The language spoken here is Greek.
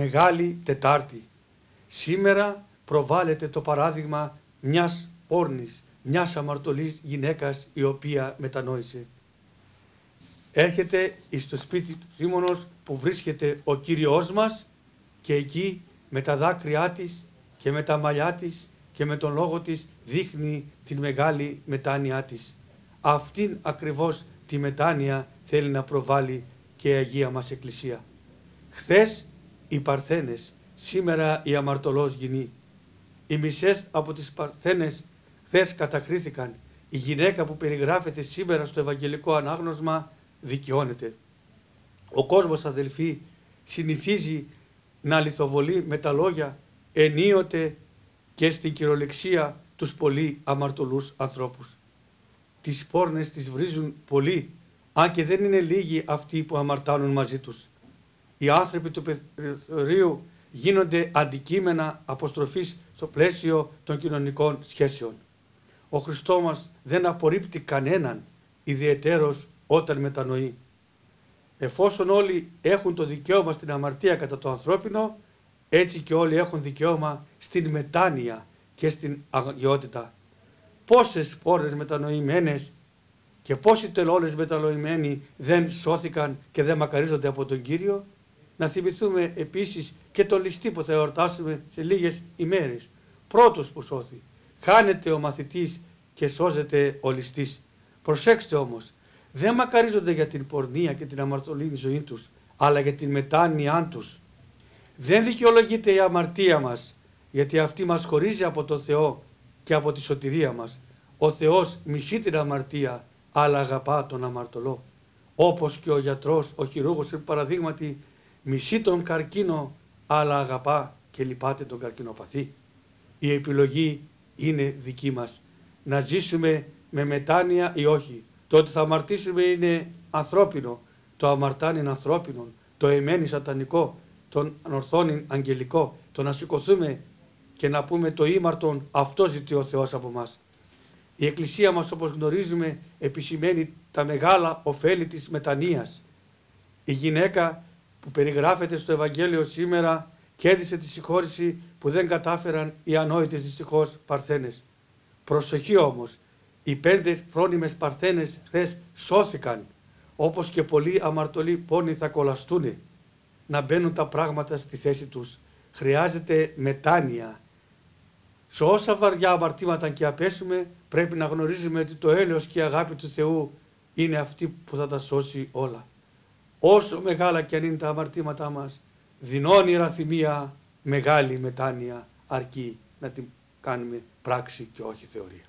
Μεγάλη Τετάρτη. Σήμερα προβάλλεται το παράδειγμα μιας πόρνης, μιας αμαρτωλής γυναίκας η οποία μετανόησε. Έρχεται εις το σπίτι του Σίμωνος που βρίσκεται ο Κύριος μας και εκεί με τα δάκρυά της και με τα μαλλιά της και με τον λόγο της δείχνει την μεγάλη μετάνοιά της. Αυτήν ακριβώς τη μετάνοια θέλει να προβάλλει και η Αγία μας Εκκλησία. Χθες οι Παρθένες, σήμερα η αμαρτωλός γυνή. Οι μισές από τις Παρθένες χθες κατακρίθηκαν. Η γυναίκα που περιγράφεται σήμερα στο Ευαγγελικό Ανάγνωσμα δικαιώνεται. Ο κόσμος, αδελφοί, συνηθίζει να λιθοβολεί με τα λόγια ενίοτε και στην κυριολεξία τους πολύ αμαρτωλούς ανθρώπους. Τις πόρνες τις βρίζουν πολλοί, αν και δεν είναι λίγοι αυτοί που αμαρτάνουν μαζί τους. Οι άνθρωποι του περιθωρίου γίνονται αντικείμενα αποστροφής στο πλαίσιο των κοινωνικών σχέσεων. Ο Χριστός μας δεν απορρίπτει κανέναν, ιδιαιτέρως όταν μετανοεί. Εφόσον όλοι έχουν το δικαίωμα στην αμαρτία κατά το ανθρώπινο, έτσι και όλοι έχουν δικαίωμα στην μετάνοια και στην αγιότητα. Πόσες πόρνες μετανοημένες και πόσοι τελώνες μετανοημένοι δεν σώθηκαν και δεν μακαρίζονται από τον Κύριο. Να θυμηθούμε επίσης και τον ληστή που θα εορτάσουμε σε λίγες ημέρες. Πρώτος που σώθη. Χάνεται ο μαθητής και σώζεται ο ληστής. Προσέξτε όμως, δεν μακαρίζονται για την πορνεία και την αμαρτωλή ζωή τους, αλλά για την μετάνοιά τους. Δεν δικαιολογείται η αμαρτία μας, γιατί αυτή μας χωρίζει από τον Θεό και από τη σωτηρία μας. Ο Θεός μισεί την αμαρτία, αλλά αγαπά τον αμαρτωλό. Όπως και ο γιατρός, ο χειρούργος, παραδείγματι, μισεί τον καρκίνο, αλλά αγαπά και λυπάται τον καρκινοπαθή. Η επιλογή είναι δική μας. Να ζήσουμε με μετάνοια ή όχι. Το ότι θα αμαρτήσουμε είναι ανθρώπινο. Το αμαρτάν είναι ανθρώπινο. Το εμένει σατανικό. Τον ανορθώνει αγγελικό. Το να σηκωθούμε και να πούμε το ήμαρτον, αυτό ζητεί ο Θεός από μας. Η Εκκλησία μας, όπως γνωρίζουμε, επισημαίνει τα μεγάλα ωφέλη της μετανοίας. Η γυναίκα που περιγράφεται στο Ευαγγέλιο σήμερα κέρδισε τη συγχώρηση που δεν κατάφεραν οι ανόητες δυστυχώς Παρθένες. Προσοχή όμως, οι 5 φρόνιμες Παρθένες χθες σώθηκαν, όπως και πολλοί αμαρτωλοί πόνοι θα κολλαστούν. Να μπαίνουν τα πράγματα στη θέση τους. Χρειάζεται μετάνοια. Σε όσα βαριά αμαρτήματα και απέσουμε, πρέπει να γνωρίζουμε ότι το έλεος και η αγάπη του Θεού είναι αυτή που θα τα σώσει όλα. Όσο μεγάλα και αν είναι τα αμαρτήματά μας, δεινώνει ραθυμία, μεγάλη μετάνοια αρκεί να την κάνουμε πράξη και όχι θεωρία.